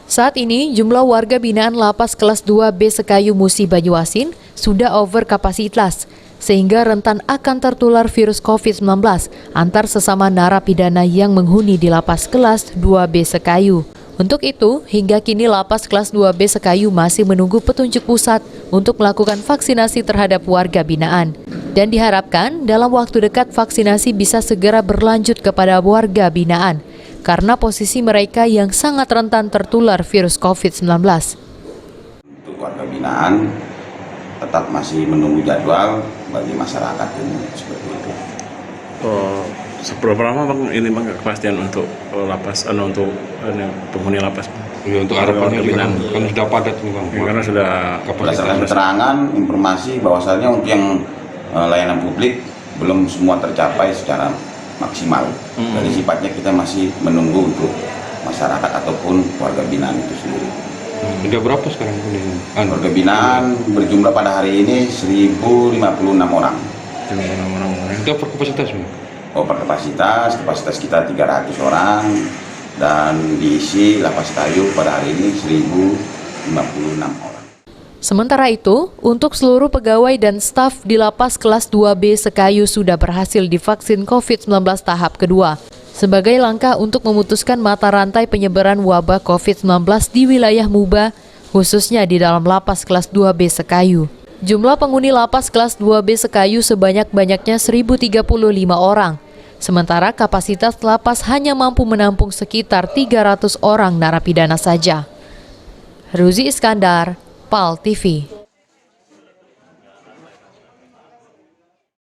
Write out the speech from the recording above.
Saat ini, jumlah warga binaan Lapas Kelas 2B Sekayu Musi Banyuasin sudah over kapasitas, sehingga rentan akan tertular virus COVID-19 antar sesama narapidana yang menghuni di Lapas Kelas 2B Sekayu. Untuk itu, hingga kini Lapas Kelas 2B Sekayu masih menunggu petunjuk pusat untuk melakukan vaksinasi terhadap warga binaan. Dan diharapkan dalam waktu dekat vaksinasi bisa segera berlanjut kepada warga binaan, karena posisi mereka yang sangat rentan tertular virus COVID-19. Untuk warga binaan tetap masih menunggu jadwal bagi masyarakat ini seperti itu. Seberapa lama bang ini bang kepastian untuk lapas, untuk penghuni lapas? Ya, untuk harapannya juga kan sudah padat bang. Ya, karena sudah berdasarkan keterangan, informasi bahwasannya untuk yang layanan publik belum semua tercapai secara maksimal. Jadi sifatnya kita masih menunggu untuk masyarakat ataupun warga binaan itu sendiri. Sudah berapa sekarang? Warga binaan berjumlah pada hari ini 1.056 orang. Itu per kapasitas? Per kapasitas kita 300 orang dan diisi Lapas Kayu pada hari ini 1.056 orang. Sementara itu, untuk seluruh pegawai dan staf di Lapas Kelas 2B Sekayu sudah berhasil divaksin COVID-19 tahap kedua, sebagai langkah untuk memutuskan mata rantai penyebaran wabah COVID-19 di wilayah Muba, khususnya di dalam Lapas Kelas 2B Sekayu. Jumlah penghuni Lapas Kelas 2B Sekayu sebanyak-banyaknya 1.035 orang, sementara kapasitas lapas hanya mampu menampung sekitar 300 orang narapidana saja. Ruzi Iskandar, PAL TV.